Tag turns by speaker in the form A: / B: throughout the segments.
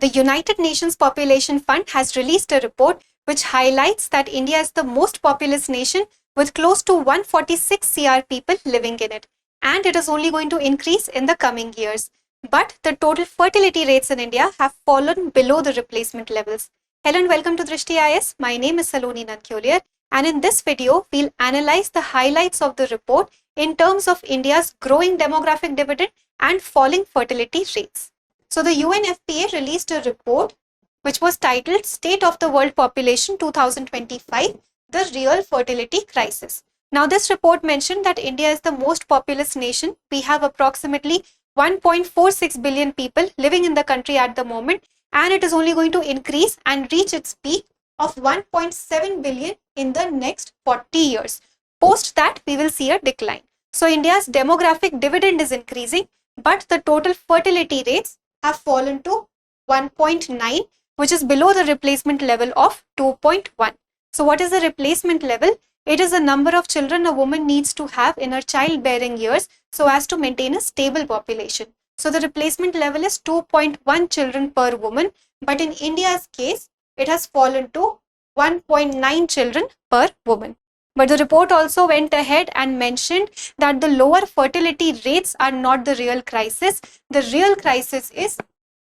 A: The United Nations Population Fund has released a report which highlights that India is the most populous nation with close to 146 crore people living in it, and it is only going to increase in the coming years. But the total fertility rates in India have fallen below the replacement levels. Hello and welcome to Drishti IAS. My name is Saloni Nankyoliar, and in this video, we'll analyze the highlights of the report in terms of India's growing demographic dividend and falling fertility rates. So the UNFPA released a report which was titled State of the World Population 2025, The Real Fertility Crisis. Now this report mentioned that India is the most populous nation. We have approximately 1.46 billion people living in the country at the moment, and it is only going to increase and reach its peak of 1.7 billion in the next 40 years. Post that, we will see a decline. So India's demographic dividend is increasing, but the total fertility rates have fallen to 1.9, which is below the replacement level of 2.1. So what is the replacement level? It is the number of children a woman needs to have in her childbearing years so as to maintain a stable population. So the replacement level is 2.1 children per woman, but in India's case, it has fallen to 1.9 children per woman. But the report also went ahead and mentioned that the lower fertility rates are not the real crisis. The real crisis is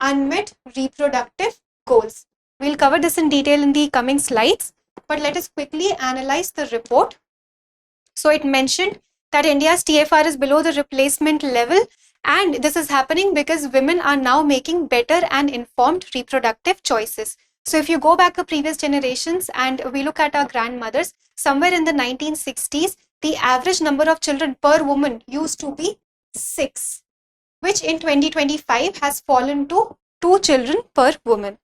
A: unmet reproductive goals. We'll cover this in detail in the coming slides, but let us quickly analyze the report. So it mentioned that India's TFR is below the replacement level, and this is happening because women are now making better and informed reproductive choices. So if you go back to previous generations and we look at our grandmothers, somewhere in the 1960s, the average number of children per woman used to be 6, which in 2025 has fallen to 2 children per woman.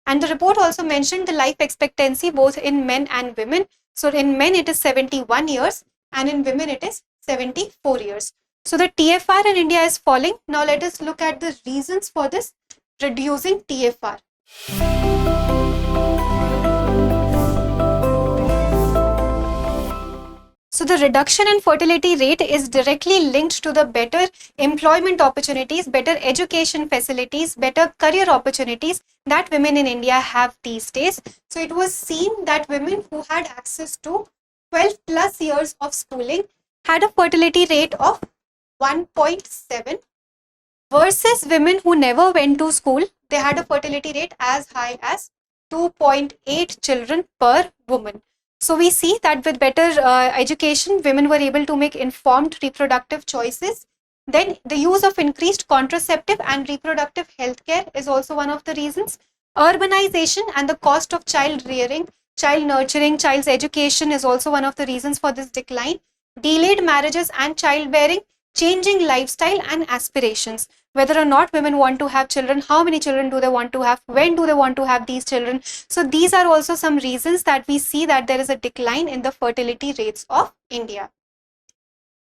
A: And the report also mentioned the life expectancy both in men and women. So in men it is 71 years and in women it is 74 years. So the TFR in India is falling. Now let us look at the reasons for this reducing TFR. So the reduction in fertility rate is directly linked to the better employment opportunities, better education facilities, better career opportunities that women in India have these days. So it was seen that women who had access to 12 plus years of schooling had a fertility rate of 1.7 versus women who never went to school, they had a fertility rate as high as 2.8 children per woman. So we see that with better education, women were able to make informed reproductive choices. Then the use of increased contraceptive and reproductive health care is also one of the reasons. Urbanization and the cost of child rearing, child nurturing, child's education is also one of the reasons for this decline. Delayed marriages and childbearing, changing lifestyle and aspirations. Whether or not women want to have children, how many children do they want to have, when do they want to have these children. So these are also some reasons that we see that there is a decline in the fertility rates of India.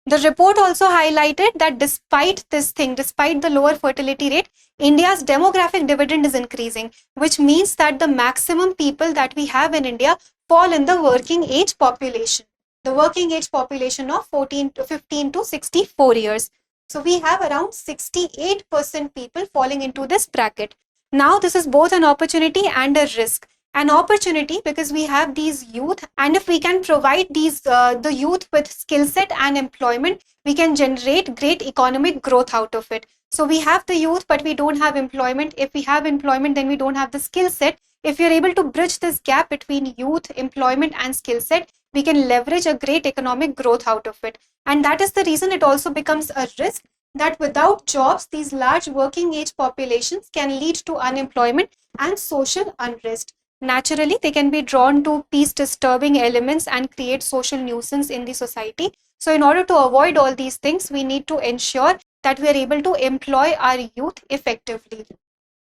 A: The report also highlighted that despite the lower fertility rate, India's demographic dividend is increasing, which means that the maximum people that we have in India fall in the working age population. The working age population of 15 to 64 years. So we have around 68% people falling into this bracket. Now this is both an opportunity and a risk. An opportunity because we have these youth, and if we can provide the youth with skill set and employment, we can generate great economic growth out of it. So we have the youth, but we don't have employment. If we have employment, then we don't have the skill set. If you're able to bridge this gap between youth, employment and skill set, we can leverage a great economic growth out of it. And that is the reason it also becomes a risk that without jobs, these large working age populations can lead to unemployment and social unrest. Naturally, they can be drawn to peace disturbing elements and create social nuisance in the society. So in order to avoid all these things, we need to ensure that we are able to employ our youth effectively.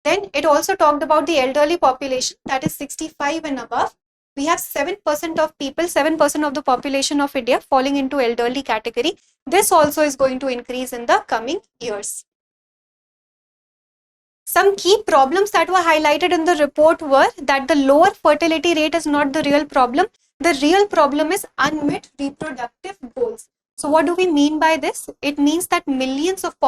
A: Then it also talked about the elderly population, that is 65 and above. We have 7% of people, 7% of the population of India falling into elderly category. This also is going to increase in the coming years. Some key problems that were highlighted in the report were that the lower fertility rate is not the real problem. The real problem is unmet reproductive goals. So what do we mean by this? It means that millions of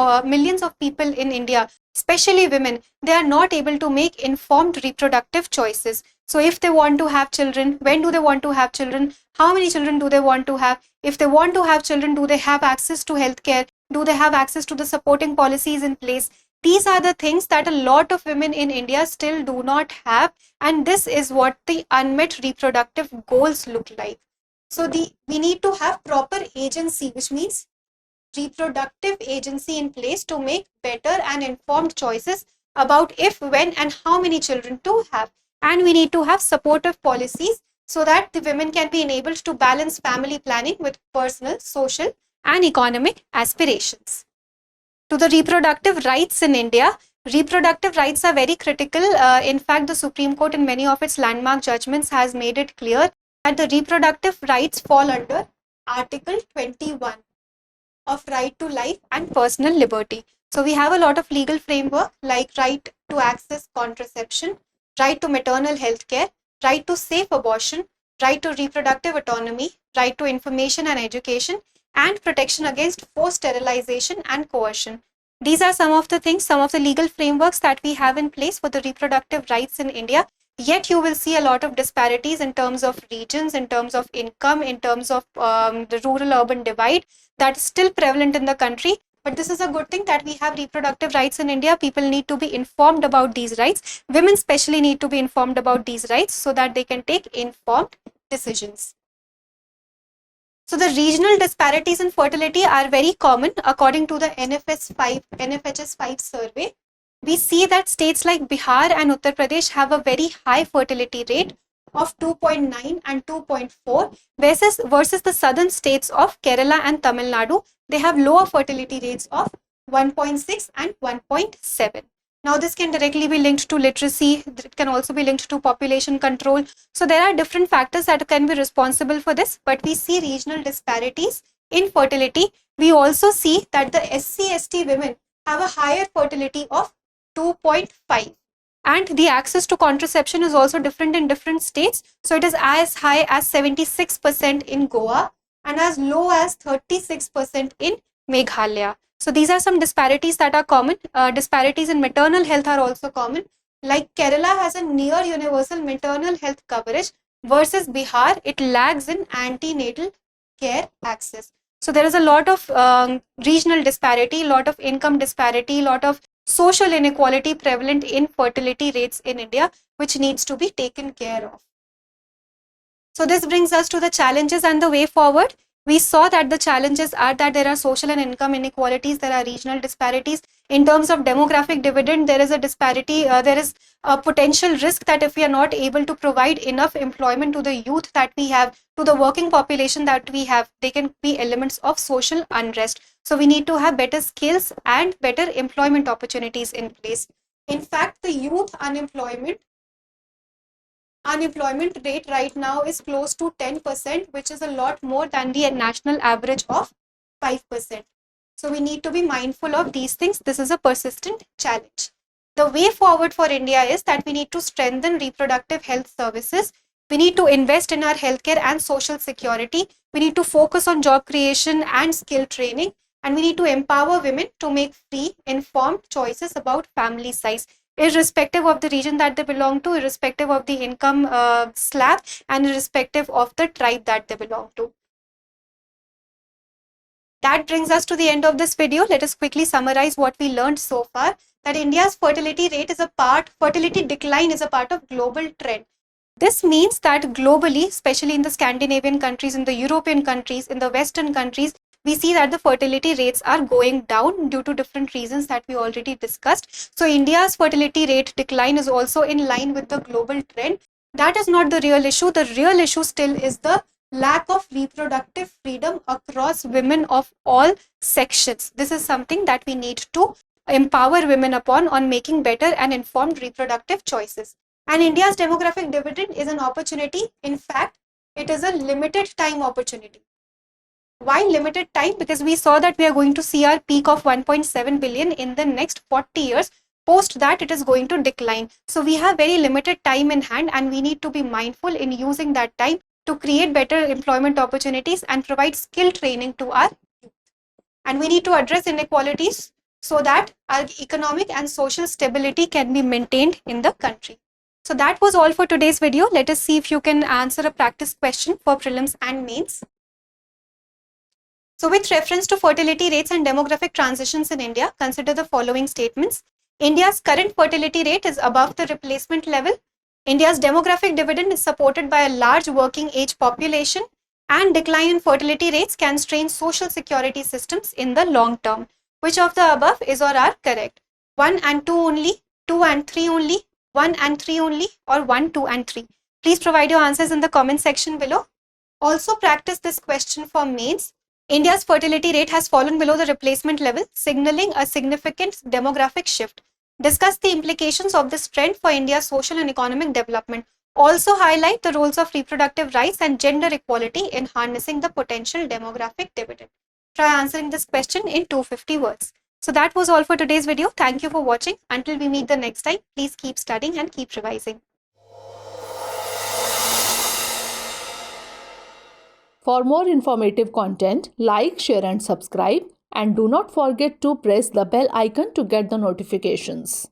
A: people in India especially women, they are not able to make informed reproductive choices. So if they want to have children, when do they want to have children? How many children do they want to have? If they want to have children, do they have access to healthcare? Do they have access to the supporting policies in place? These are the things that a lot of women in India still do not have, and this is what the unmet reproductive goals look like. So we need to have proper agency, which means reproductive agency in place to make better and informed choices about if, when, and how many children to have. And we need to have supportive policies so that the women can be enabled to balance family planning with personal, social, and economic aspirations. To the reproductive rights in India, reproductive rights are very critical. In fact, the Supreme Court in many of its landmark judgments has made it clear that the reproductive rights fall under Article 21 of right to life and personal liberty. So we have a lot of legal framework like right to access contraception, right to maternal health care, right to safe abortion, right to reproductive autonomy, right to information and education, and protection against forced sterilization and coercion. These are some of the things, some of the legal frameworks that we have in place for the reproductive rights in India. Yet you will see a lot of disparities in terms of regions, in terms of income, in terms of the rural-urban divide that is still prevalent in the country. But this is a good thing that we have reproductive rights in India. People need to be informed about these rights. Women especially need to be informed about these rights so that they can take informed decisions. So the regional disparities in fertility are very common. According to the NFHS 5 survey, we see that states like Bihar and Uttar Pradesh have a very high fertility rate of 2.9 and 2.4 versus the southern states of Kerala and Tamil Nadu. They have lower fertility rates of 1.6 and 1.7. Now this can directly be linked to literacy. It can also be linked to population control. So there are different factors that can be responsible for this, but we see regional disparities in fertility. We also see that the SC/ST women have a higher fertility of 2.5. And the access to contraception is also different in different states. So it is as high as 76% in Goa and as low as 36% in Meghalaya. So these are some disparities that are common. Disparities in maternal health are also common. Like Kerala has a near universal maternal health coverage versus Bihar, it lags in antenatal care access. So there is a lot of regional disparity, lot of income disparity, lot of social inequality prevalent in fertility rates in India, which needs to be taken care of. So this brings us to the challenges and the way forward. We saw that the challenges are that there are social and income inequalities, there are regional disparities. In terms of demographic dividend, there is a disparity, there is a potential risk that if we are not able to provide enough employment to the youth that we have, to the working population that we have, they can be elements of social unrest. So we need to have better skills and better employment opportunities in place. In fact, the youth unemployment rate right now is close to 10%, which is a lot more than the national average of 5%. So we need to be mindful of these things. This is a persistent challenge. The way forward for India is that we need to strengthen reproductive health services. We need to invest in our healthcare and social security. We need to focus on job creation and skill training. And we need to empower women to make free, informed choices about family size, irrespective of the region that they belong to, irrespective of the income slab, and irrespective of the tribe that they belong to. That brings us to the end of this video. Let us quickly summarize what we learned so far. That India's fertility decline is a part of global trend. This means that globally, especially in the Scandinavian countries, in the European countries, in the Western countries, we see that the fertility rates are going down due to different reasons that we already discussed. So India's fertility rate decline is also in line with the global trend. That is not the real issue. The real issue still is the lack of reproductive freedom across women of all sections. This is something that we need to empower women upon on making better and informed reproductive choices. And India's demographic dividend is an opportunity. In fact, it is a limited time opportunity. Why limited time? Because we saw that we are going to see our peak of 1.7 billion in the next 40 years. Post that, it is going to decline. So we have very limited time in hand, and we need to be mindful in using that time to create better employment opportunities and provide skill training to our youth. And we need to address inequalities so that our economic and social stability can be maintained in the country. So that was all for today's video. Let us see if you can answer a practice question for prelims and mains. So with reference to fertility rates and demographic transitions in India, consider the following statements. India's current fertility rate is above the replacement level. India's demographic dividend is supported by a large working age population, and decline in fertility rates can strain social security systems in the long term. Which of the above is or are correct? 1 and 2 only, 2 and 3 only, 1 and 3 only, or 1, 2 and 3? Please provide your answers in the comment section below. Also practice this question for mains. India's fertility rate has fallen below the replacement level, signaling a significant demographic shift. Discuss the implications of this trend for India's social and economic development. Also highlight the roles of reproductive rights and gender equality in harnessing the potential demographic dividend. Try answering this question in 250 words. So that was all for today's video. Thank you for watching. Until we meet the next time, please keep studying and keep revising.
B: For more informative content, like, share and subscribe, and do not forget to press the bell icon to get the notifications.